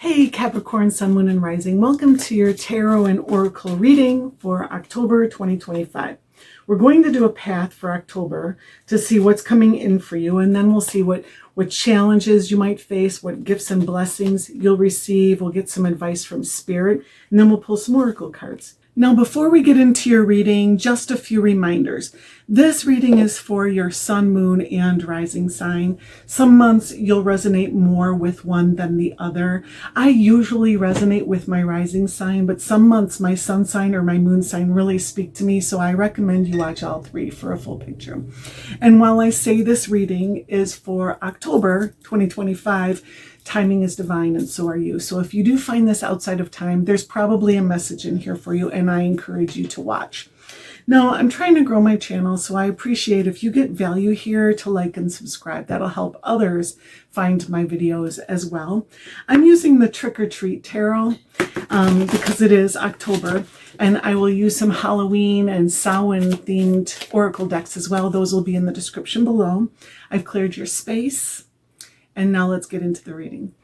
Hey Capricorn, Sun, Moon, and Rising. Welcome to your Tarot and Oracle reading for October 2025. We're going to do a path for October to see what's coming in for you, and then we'll see what challenges you might face, what gifts and blessings you'll receive. We'll get some advice from Spirit, and then we'll pull some Oracle cards. Now, before we get into your reading, just a few reminders. This reading is for your Sun, Moon, and Rising sign. Some months you'll resonate more with one than the other. I usually resonate with my Rising sign, but some months my Sun sign or my Moon sign really speak to me, so I recommend you watch all three for a full picture. And while I say this reading is for October 2025, timing is divine, and so are you. So if you do find this outside of time, there's probably a message in here for you, and I encourage you to watch. Now, I'm trying to grow my channel, so I appreciate if you get value here to like and subscribe. That'll help others find my videos as well. I'm using the Trick or Treat Tarot because it is October, and I will use some Halloween and Samhain themed Oracle decks as well. Those will be in the description below. I've cleared your space. And now let's get into the reading.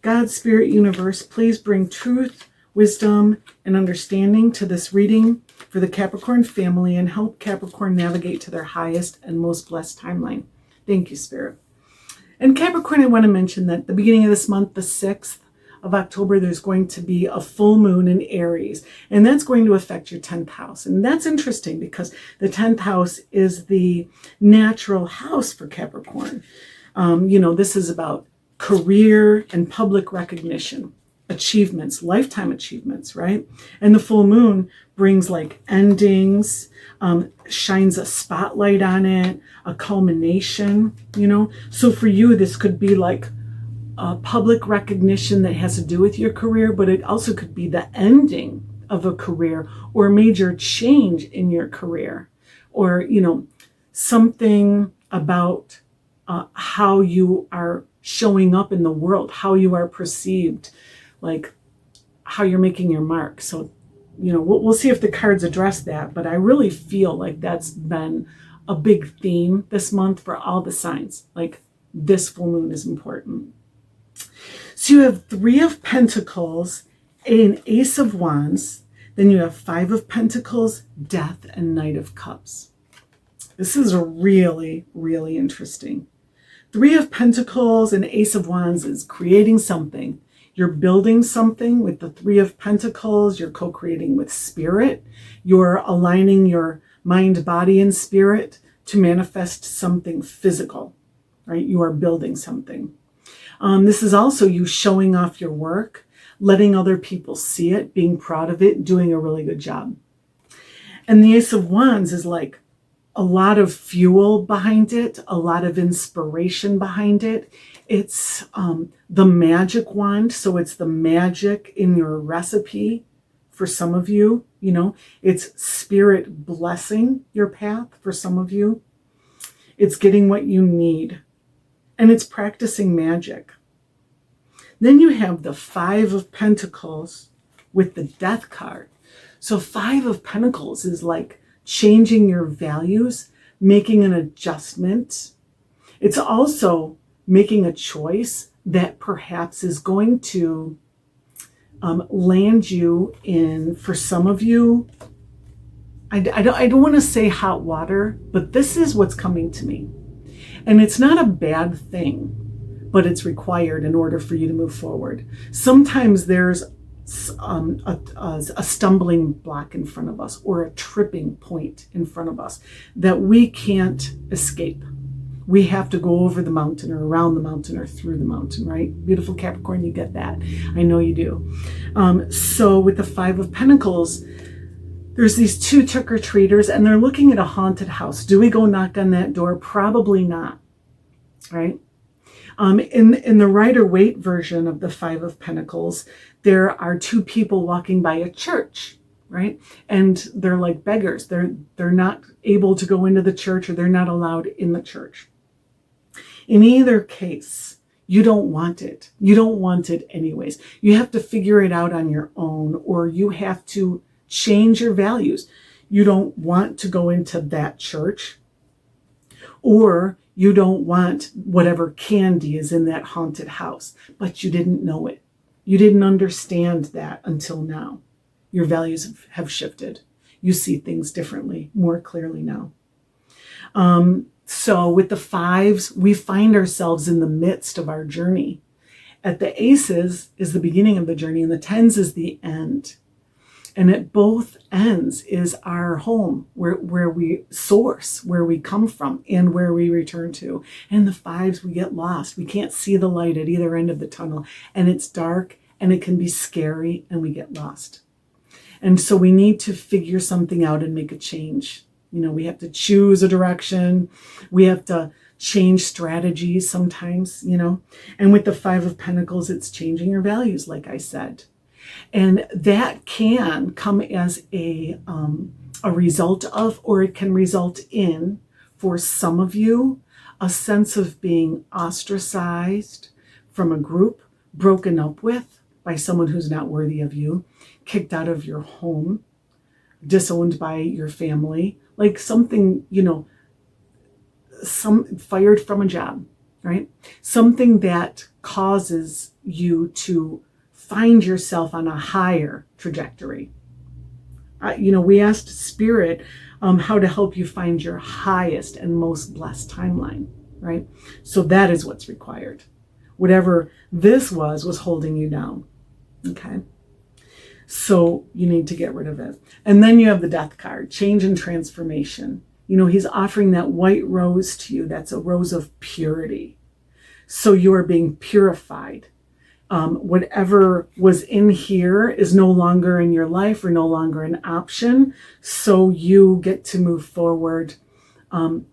God, Spirit, Universe, please bring truth, wisdom, and understanding to this reading for the Capricorn family and help Capricorn navigate to their highest and most blessed timeline. Thank you, Spirit. And Capricorn, I want to mention that at the beginning of this month, the 6th of October, there's going to be a full moon in Aries, and that's going to affect your 10th house. And that's interesting because the 10th house is the natural house for Capricorn. This is about career and public recognition, achievements, lifetime achievements, right? And the full moon brings like endings, shines a spotlight on it, a culmination, So for you, this could be like a public recognition that has to do with your career, but it also could be the ending of a career or a major change in your career, or, something about how you are showing up in the world, how you are perceived, like how you're making your mark. So, we'll see if the cards address that, but I really feel like that's been a big theme this month for all the signs. Like this full moon is important. So you have 3 of Pentacles, an Ace of Wands, then you have 5 of Pentacles, Death, and Knight of Cups. This is really, really interesting. 3 of Pentacles and Ace of Wands is creating something. You're building something with the 3 of Pentacles. You're co-creating with Spirit. You're aligning your mind, body, and spirit to manifest something physical, right? You are building something. This is also you showing off your work, letting other people see it, being proud of it, doing a really good job. And the Ace of Wands is like a lot of fuel behind it, a lot of inspiration behind it. It's the magic wand, so it's the magic in your recipe for some of you, It's Spirit blessing your path for some of you. It's getting what you need, and it's practicing magic. Then you have the 5 of Pentacles with the Death card. So 5 of Pentacles is like changing your values, making an adjustment. It's also making a choice that perhaps is going to land you in, for some of you, I don't want to say hot water, but this is what's coming to me. And it's not a bad thing, but it's required in order for you to move forward. Sometimes there's a stumbling block in front of us, or a tripping point in front of us that we can't escape. We have to go over the mountain, or around the mountain, or through the mountain, right? Beautiful Capricorn, you get that. I know you do. So with the 5 of Pentacles, there's these 2 trick-or-treaters, and they're looking at a haunted house. Do we go knock on that door? Probably not, right? In the Rider-Waite version of the 5 of Pentacles, there are 2 people walking by a church, right? And they're like beggars. They're not able to go into the church, or they're not allowed in the church. In either case, you don't want it. You don't want it anyways. You have to figure it out on your own, or you have to change your values. You don't want to go into that church, or you don't want whatever candy is in that haunted house, but you didn't know it. You didn't understand that until now. Your values have shifted. You see things differently, more clearly now. So with the fives, we find ourselves in the midst of our journey. At the aces is the beginning of the journey, and the tens is the end. And at both ends is our home, where we source, where we come from, and where we return to. And the fives, we get lost. We can't see the light at either end of the tunnel. And it's dark, and it can be scary, and we get lost. And so we need to figure something out and make a change. We have to choose a direction. We have to change strategies sometimes, And with the Five of Pentacles, it's changing your values, like I said. And that can come as a result of, or it can result in, for some of you, a sense of being ostracized from a group, broken up with by someone who's not worthy of you, kicked out of your home, disowned by your family, like something, fired from a job, right? Something that causes you to find yourself on a higher trajectory. We asked Spirit how to help you find your highest and most blessed timeline, right? So that is what's required. Whatever this was holding you down, okay? So you need to get rid of it. And then you have the Death card, change and transformation. He's offering that white rose to you. That's a rose of purity. So you are being purified. Whatever was in here is no longer in your life or no longer an option. So you get to move forward, again,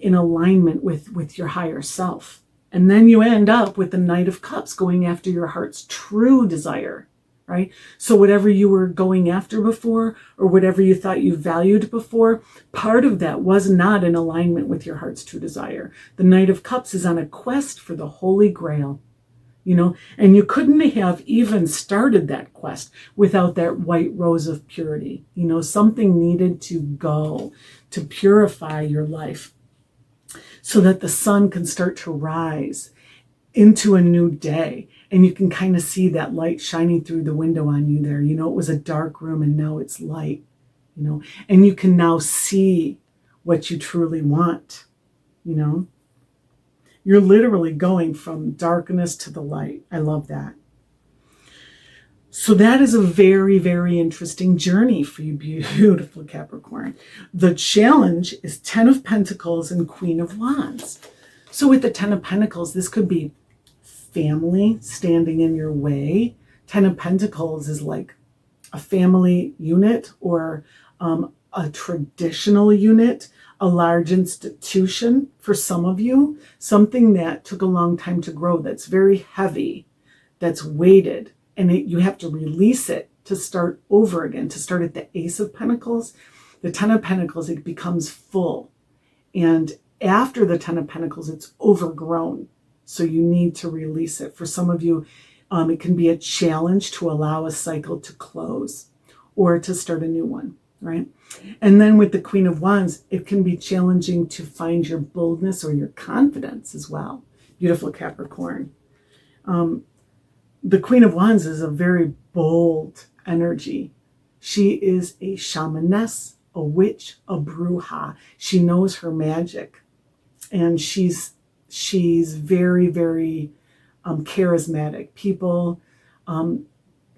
in alignment with your higher self. And then you end up with the Knight of Cups, going after your heart's true desire, right? So whatever you were going after before, or whatever you thought you valued before, part of that was not in alignment with your heart's true desire. The Knight of Cups is on a quest for the Holy Grail, and you couldn't have even started that quest without that white rose of purity. Something needed to go to purify your life, so that the sun can start to rise into a new day. And you can kind of see that light shining through the window on you there. It was a dark room and now it's light, and you can now see what you truly want, You're literally going from darkness to the light. I love that. So that is a very, very interesting journey for you, beautiful Capricorn. The challenge is 10 of Pentacles and Queen of Wands. So with the 10 of Pentacles, this could be family standing in your way. 10 of Pentacles is like a family unit, or a traditional unit, a large institution for some of you, something that took a long time to grow, that's very heavy, that's weighted. And you have to release it to start over again, to start at the Ace of Pentacles. The 10 of Pentacles, it becomes full. And after the 10 of Pentacles, it's overgrown. So you need to release it. For some of you, it can be a challenge to allow a cycle to close or to start a new one, right? And then with the Queen of Wands, it can be challenging to find your boldness or your confidence as well. Beautiful Capricorn. The Queen of Wands is a very bold energy. She is a shamaness, a witch, a bruja. She knows her magic. And she's very, very charismatic. People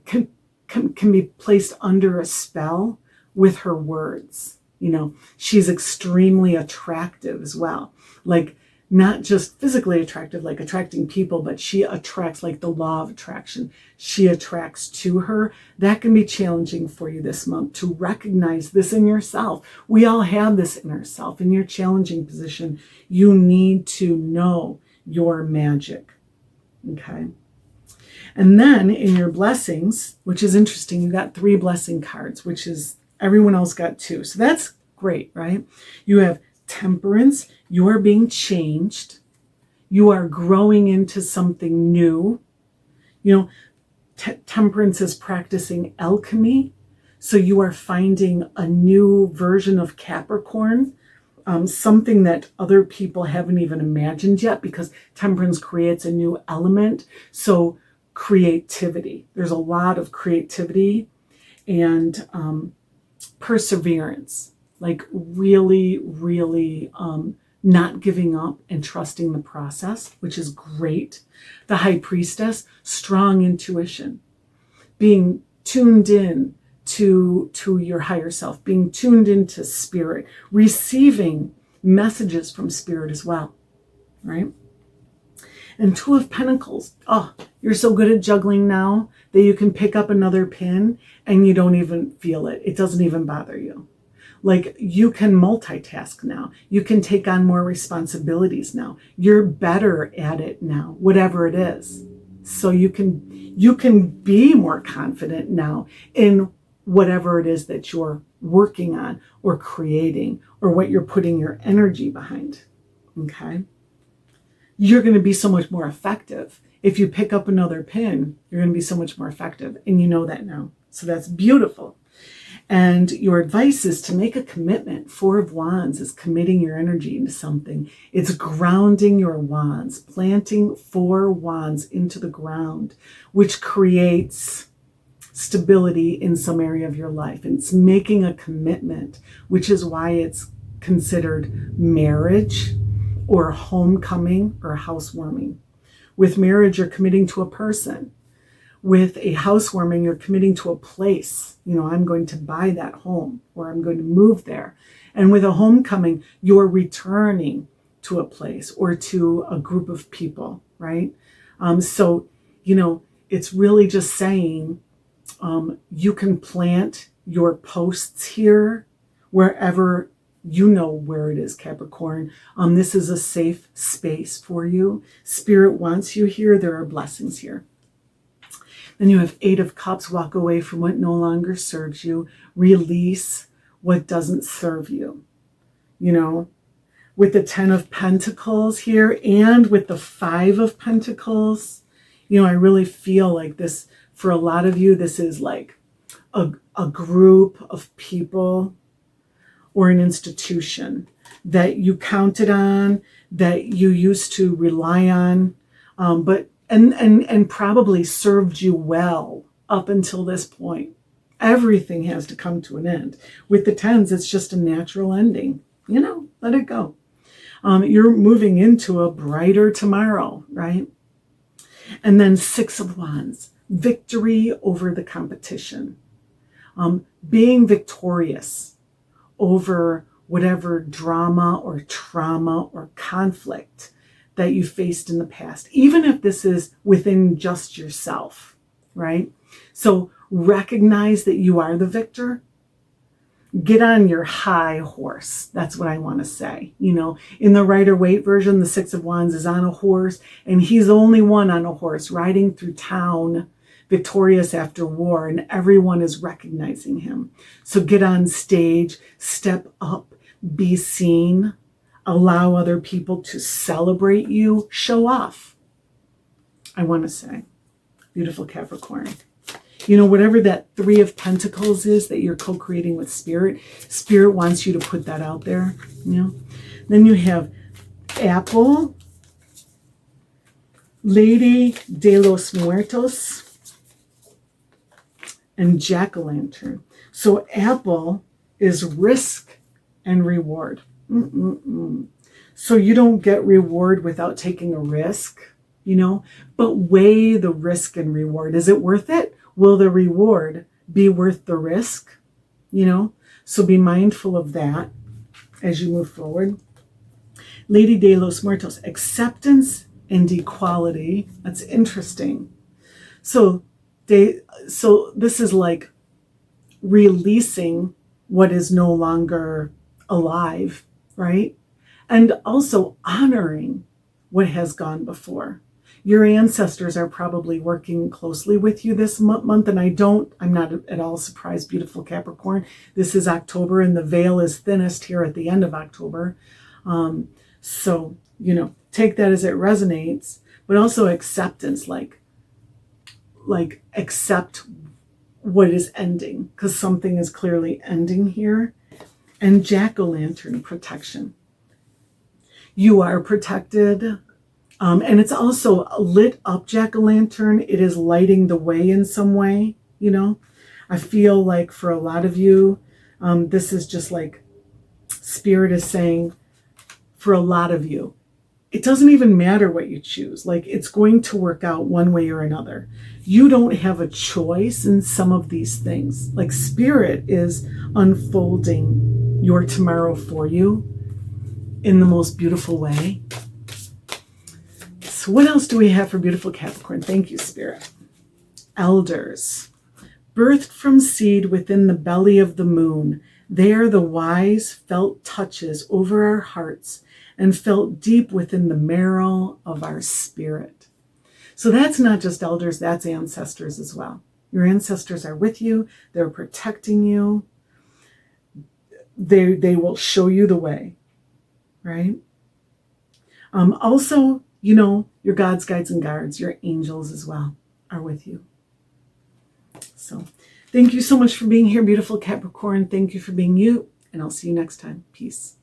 can be placed under a spell with her words. She's extremely attractive as well. Like, not just physically attractive, like attracting people, but she attracts, like the law of attraction. She attracts to her. That can be challenging for you this month, to recognize this in yourself. We all have this in ourselves. In your challenging position, you need to know your magic. Okay. And then in your blessings, which is interesting, you got 3 blessing cards, which is everyone else got 2. So that's great, right? You have Temperance. You are being changed. You are growing into something new. Temperance is practicing alchemy. So you are finding a new version of Capricorn, something that other people haven't even imagined yet, because temperance creates a new element. So creativity, there's a lot of creativity and perseverance, like really, really not giving up and trusting the process, which is great. The high priestess, strong intuition, being tuned in to your higher self, being tuned into spirit, receiving messages from spirit as well, right? And Two of Pentacles. Oh, you're so good at juggling now that you can pick up another pin and you don't even feel it. It doesn't even bother you. Like, you can multitask now. You can take on more responsibilities now. You're better at it now, whatever it is. So you can be more confident now in whatever it is that you're working on or creating or what you're putting your energy behind. Okay? You're going to be so much more effective. If you pick up another pin, you're going to be so much more effective. And you know that now. So that's beautiful. And your advice is to make a commitment. Four of Wands is committing your energy into something. It's grounding your wands, planting 4 wands into the ground, which creates stability in some area of your life. And it's making a commitment, which is why it's considered marriage or homecoming or housewarming. With marriage, you're committing to a person. With a housewarming, you're committing to a place. You know, I'm going to buy that home or I'm going to move there. And with a homecoming, you're returning to a place or to a group of people, right? So, you know, it's really just saying you can plant your posts here wherever you know where it is, Capricorn. This is a safe space for you. Spirit wants you here. There are blessings here. Then you have 8 of Cups, walk away from what no longer serves you, release what doesn't serve you. You know, with the 10 of Pentacles here and with the 5 of Pentacles, you know, I really feel like this, for a lot of you, this is like a group of people or an institution that you counted on, that you used to rely on, but and probably served you well up until this point. Everything has to come to an end. With the 10s, it's just a natural ending. You know, let it go. You're moving into a brighter tomorrow, right? And then 6 of Wands, victory over the competition. Being victorious over whatever drama or trauma or conflict that you faced in the past, even if this is within just yourself, right? So recognize that you are the victor. Get on your high horse. That's what I want to say. You know, in the Rider-Waite version, the 6 of Wands is on a horse, and he's the only one on a horse riding through town, victorious after war, and everyone is recognizing him. So get on stage, step up, be seen, allow other people to celebrate you, show off. I want to say, beautiful Capricorn. You know, whatever that 3 of Pentacles is that you're co-creating with Spirit, Spirit wants you to put that out there, you know. Then you have Apple, Lady de los Muertos, and Jack-o'-lantern. So Apple is risk and reward. So you don't get reward without taking a risk, you know, but weigh the risk and reward. Is it worth it? Will the reward be worth the risk? You know, so be mindful of that as you move forward. Lady de los Muertos, acceptance and equality. That's interesting. So this is like releasing what is no longer alive, right? And also honoring what has gone before. Your ancestors are probably working closely with you this month, and I'm not at all surprised, beautiful Capricorn. This is October, and the veil is thinnest here at the end of October. So, you know, take that as it resonates, but also acceptance, like accept what is ending, because something is clearly ending here. And Jack-o'-lantern, protection. You are protected. And it's also a lit up jack-o'-lantern. It is lighting the way in some way, you know. I feel like for a lot of you, this is just like Spirit is saying, for a lot of you, it doesn't even matter what you choose. Like, it's going to work out one way or another. You don't have a choice in some of these things. Like, Spirit is unfolding your tomorrow for you in the most beautiful way. So what else do we have for beautiful Capricorn? Thank you, Spirit. Elders. Birthed from seed within the belly of the moon, there the wise felt touches over our hearts and felt deep within the marrow of our spirit. So that's not just elders, that's ancestors as well. Your ancestors are with you. They're protecting you. They will show you the way, right? Also, you know, your gods, guides, and guards, your angels as well, are with you. So thank you so much for being here, beautiful Capricorn. Thank you for being you, and I'll see you next time. Peace.